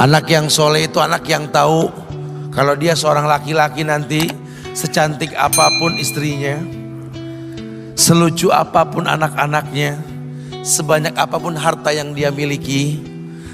Anak yang soleh itu anak yang tahu kalau dia seorang laki-laki nanti, secantik apapun istrinya, selucu apapun anak-anaknya, sebanyak apapun harta yang dia miliki,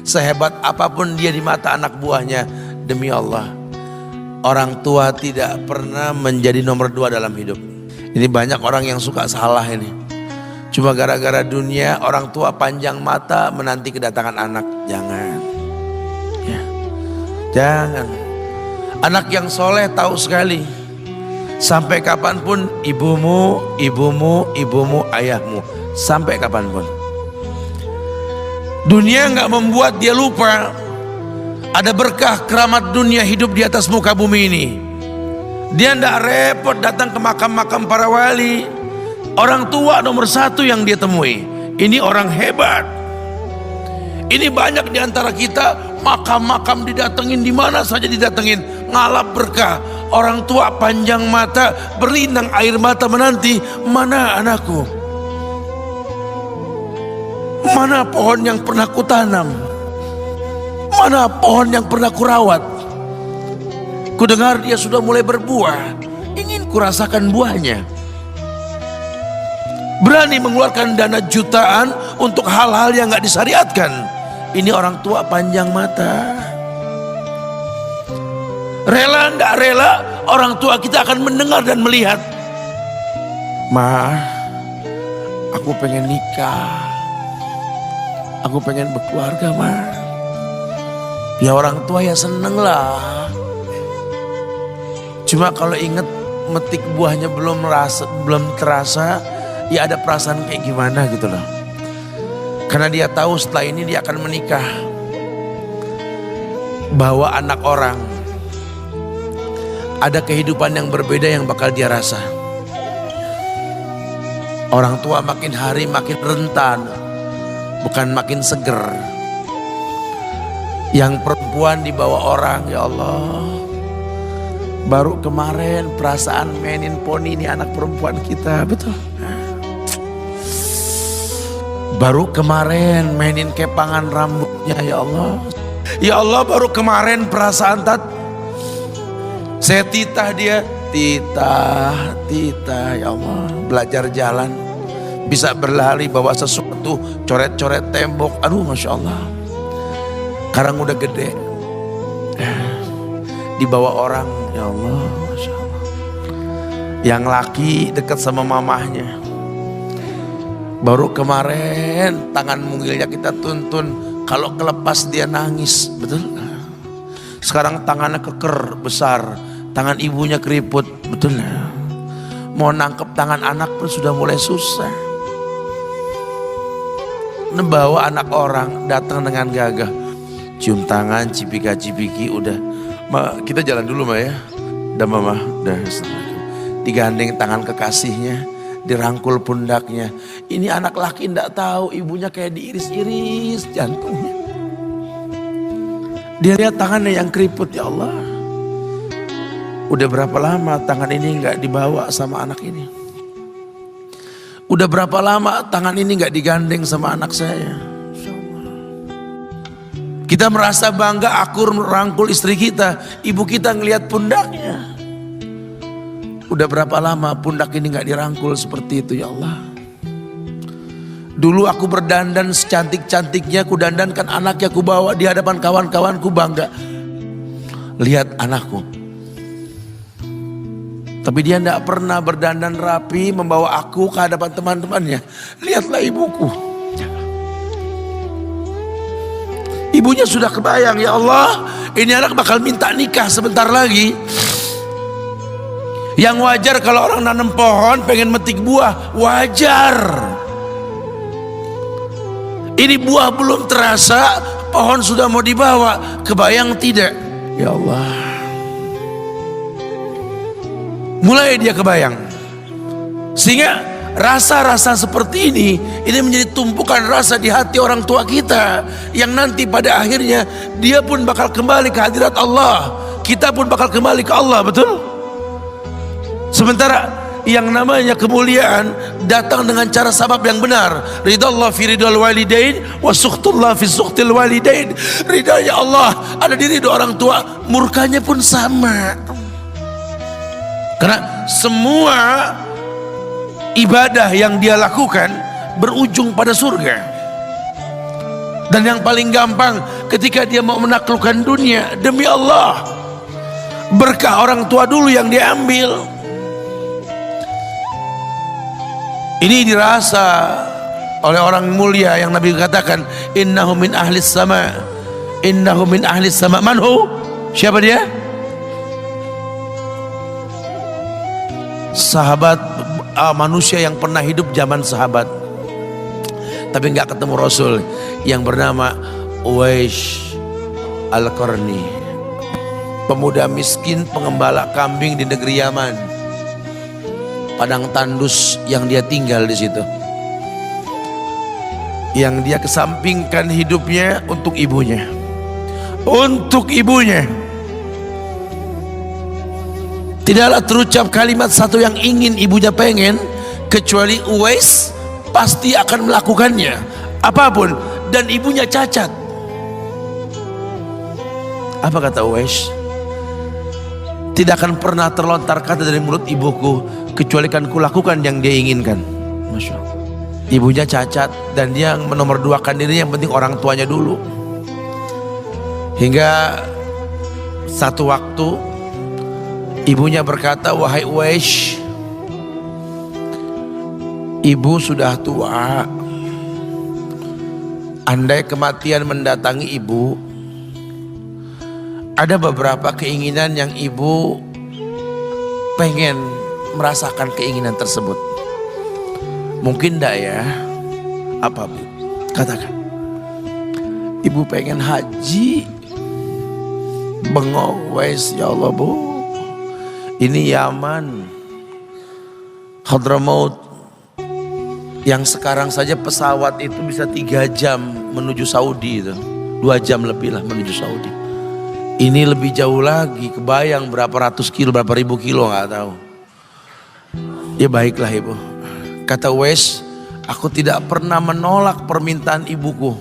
sehebat apapun dia di mata anak buahnya, demi Allah, orang tua tidak pernah menjadi nomor 2 dalam hidup. Ini banyak orang yang suka salah ini. Cuma gara-gara dunia, orang tua panjang mata menanti kedatangan anak. Jangan ya. Jangan. Anak yang soleh tahu sekali, sampai kapanpun ibumu, ayahmu, sampai kapanpun. Dunia nggak membuat dia lupa ada berkah keramat dunia hidup di atas muka bumi ini. Dia nggak repot datang ke makam-makam para wali. Orang tua nomor 1 yang dia temui. Ini orang hebat. Ini banyak di antara kita makam-makam didatengin, di mana saja didatengin, ngalap berkah. Orang tua panjang mata, berlinang air mata menanti, mana anakku? Mana pohon yang pernah kutanam? Mana pohon yang pernah kurawat? Kudengar dia sudah mulai berbuah, ingin kurasakan buahnya. Berani mengeluarkan dana jutaan untuk hal-hal yang gak disyariatkan. Ini orang tua panjang mata. Rela gak rela orang tua kita akan mendengar dan melihat. Ma, aku pengen nikah, aku pengen berkeluarga, Ma. Ya orang tua ya seneng lah. Cuma kalau inget metik buahnya belum terasa, ya ada perasaan kayak gimana gitu loh. Karena dia tahu setelah ini dia akan menikah. Bahwa anak orang ada kehidupan yang berbeda yang bakal dia rasa. Orang tua makin hari makin rentan, bukan makin seger. Yang perempuan dibawa orang, ya Allah. Baru kemarin perasaan mainin poni ini anak perempuan kita, betul. Baru kemarin mainin kepangan rambutnya, ya Allah. Ya Allah, baru kemarin perasaan saya titah dia, titah, ya Allah. Belajar jalan, bisa berlari bawa sesuatu, coret-coret tembok, aduh Masya Allah. Sekarang udah gede, dibawa orang, ya Allah, Masya Allah. Yang laki dekat sama mamahnya. Baru kemarin tangan mungilnya kita tuntun, kalau kelepas dia nangis, betul? Sekarang tangannya keker besar, tangan ibunya keriput, betul? Mau nangkep tangan anak pun sudah mulai susah. Membawa anak orang datang dengan gagah, cium tangan, cipika-cipiki, udah. Ma, kita jalan dulu Ma ya. Udah Mama, udah. Digandeng tangan kekasihnya, dirangkul pundaknya. Ini anak laki ndak tahu ibunya kayak diiris-iris jantungnya. Dia lihat tangannya yang keriput, ya Allah. Udah berapa lama tangan ini nggak dibawa sama anak ini? Udah berapa lama tangan ini nggak digandeng sama anak saya? Kita merasa bangga akur merangkul istri kita, ibu kita ngelihat pundaknya. Udah berapa lama pundak ini gak dirangkul seperti itu, ya Allah. Dulu aku berdandan secantik-cantiknya, ku dandankan anaknya, ku bawa di hadapan kawan-kawanku bangga. Lihat anakku. Tapi dia gak pernah berdandan rapi membawa aku ke hadapan teman-temannya. Lihatlah ibuku. Ibunya sudah kebayang, ya Allah, ini anak bakal minta nikah sebentar lagi. Yang wajar kalau orang nanam pohon pengen metik buah, wajar. Ini buah belum terasa, pohon sudah mau dibawa, kebayang tidak? Ya Allah. Mulai dia kebayang. Sehingga rasa-rasa seperti ini menjadi tumpukan rasa di hati orang tua kita, yang nanti pada akhirnya dia pun bakal kembali ke hadirat Allah, kita pun bakal kembali ke Allah, betul? Sementara yang namanya kemuliaan datang dengan cara sabab yang benar. Ridallah fi ridal walidain wa sukhtullah fi sukhtil walidain. Ridanya Allah ada di ridho orang tua, murkanya pun sama. Karena semua ibadah yang dia lakukan berujung pada surga. Dan yang paling gampang ketika dia mau menaklukkan dunia, demi Allah, berkah orang tua dulu yang diambil. Ini dirasa oleh orang mulia yang Nabi katakan, innahu min ahlis sama, innahu min ahlis sama. Manhu? Siapa dia? Sahabat, manusia yang pernah hidup zaman sahabat tapi nggak ketemu Rasul, yang bernama Uwais Al-Qarni, pemuda miskin pengembala kambing di negeri Yaman. Padang tandus yang dia tinggal di situ, yang dia kesampingkan hidupnya untuk ibunya, untuk ibunya. Tidaklah terucap kalimat satu yang ingin ibunya pengen, kecuali Uwais pasti akan melakukannya apapun, dan ibunya cacat. Apa kata Uwais? Tidak akan pernah terlontar kata dari mulut ibuku kecuali kan kulakukan yang dia inginkan. Masya Allah. Ibunya cacat dan dia menomorduakan dirinya, yang penting orang tuanya dulu. Hingga satu waktu ibunya berkata, wahai Uwais, ibu sudah tua. Andai kematian mendatangi ibu, ada beberapa keinginan yang ibu pengen merasakan keinginan tersebut. Mungkin enggak ya? Apa Bu? Katakan. Ibu pengen haji. Bengong, Wais, ya Allah Bu, ini Yaman, Hadramaut, yang sekarang saja pesawat itu bisa 3 jam menuju Saudi, itu 2 jam lebih lah menuju Saudi. Ini lebih jauh lagi, kebayang berapa ratus kilo, berapa ribu kilo nggak tahu. Ya baiklah ibu, kata Uwais, aku tidak pernah menolak permintaan ibuku,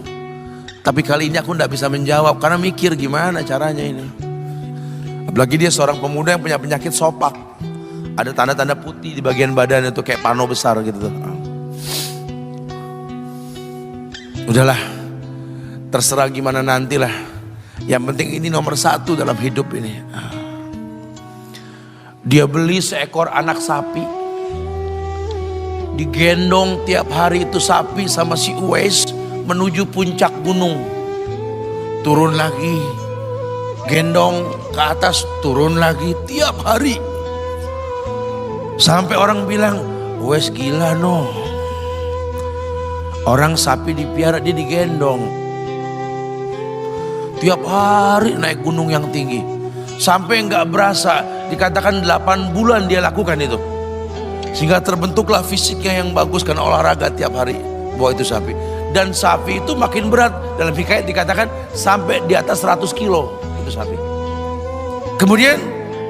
tapi kali ini aku tidak bisa menjawab karena mikir gimana caranya ini. Apalagi dia seorang pemuda yang punya penyakit sopak, ada tanda-tanda putih di bagian badan itu kayak pano besar gitu tuh. Udahlah, terserah gimana nantilah. Yang penting ini nomor 1 dalam hidup ini. Dia beli seekor anak sapi, digendong tiap hari itu sapi sama si Uwais menuju puncak gunung. Turun lagi, gendong ke atas, turun lagi tiap hari. Sampai orang bilang, Uwais gila no. Orang sapi dipiara, dia digendong tiap hari naik gunung yang tinggi. Sampai nggak berasa, dikatakan 8 bulan dia lakukan itu. Sehingga terbentuklah fisiknya yang bagus karena olahraga tiap hari bawa itu sapi. Dan sapi itu makin berat, dalam hikayat dikatakan sampai di atas 100 kilo itu sapi. Kemudian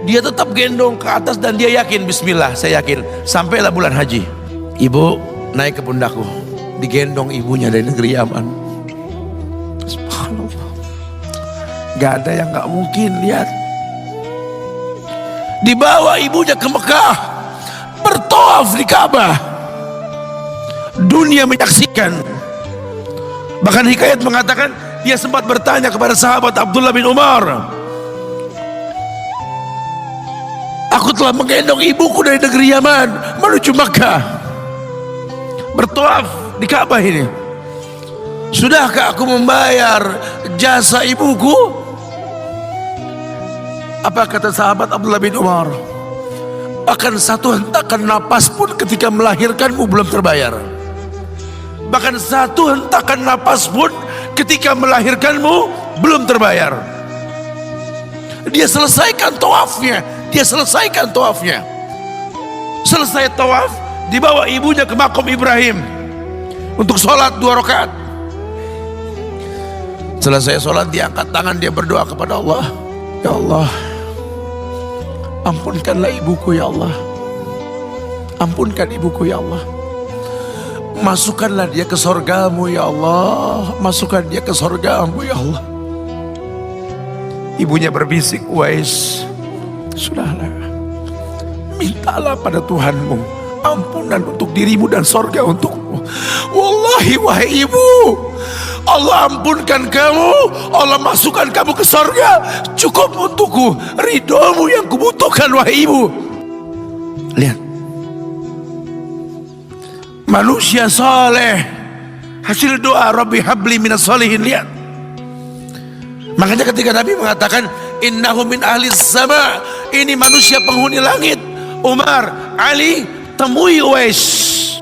dia tetap gendong ke atas dan dia yakin, bismillah saya yakin. Sampailah bulan haji, ibu naik ke pundakku, digendong ibunya dari negeri Yaman. Subhanallah, gak ada yang gak mungkin. Lihat, dibawa ibunya ke Mekah, bertawaf di Ka'bah, dunia menyaksikan. Bahkan hikayat mengatakan dia sempat bertanya kepada sahabat Abdullah bin Umar, aku telah menggendong ibuku dari negeri Yaman menuju Mekah, bertawaf di Ka'bah ini. Sudahkah aku membayar jasa ibuku? Apa kata sahabat Abdullah bin Umar? Bahkan satu hentakan napas pun ketika melahirkanmu belum terbayar. Bahkan satu hentakan napas pun ketika melahirkanmu belum terbayar. Dia selesaikan tawafnya. Dia selesaikan tawafnya. Selesai tawaf, dibawa ibunya ke makom Ibrahim untuk sholat 2 rakaat. Selesai sholat, dia angkat tangan, dia berdoa kepada Allah, ya Allah, ampunkanlah ibuku ya Allah. Ampunkan ibuku ya Allah. Masukkanlah dia ke sorgamu ya Allah. Masukkan dia ke sorgamu ya Allah. Ibunya berbisik, Uwais, sudahlah, mintalah pada Tuhanmu ampunan untuk dirimu dan sorga untukmu. Wallahi wahai ibu, Allah ampunkan kamu, Allah masukkan kamu ke sorga, cukup untukku ridhomu yang kubutuhkan wahai ibu. Lihat, manusia saleh, hasil doa Rabbi habli minas solihin. Lihat, makanya ketika Nabi mengatakan innahu min ahli sama, ini manusia penghuni langit, Umar, Ali, temui Uwais.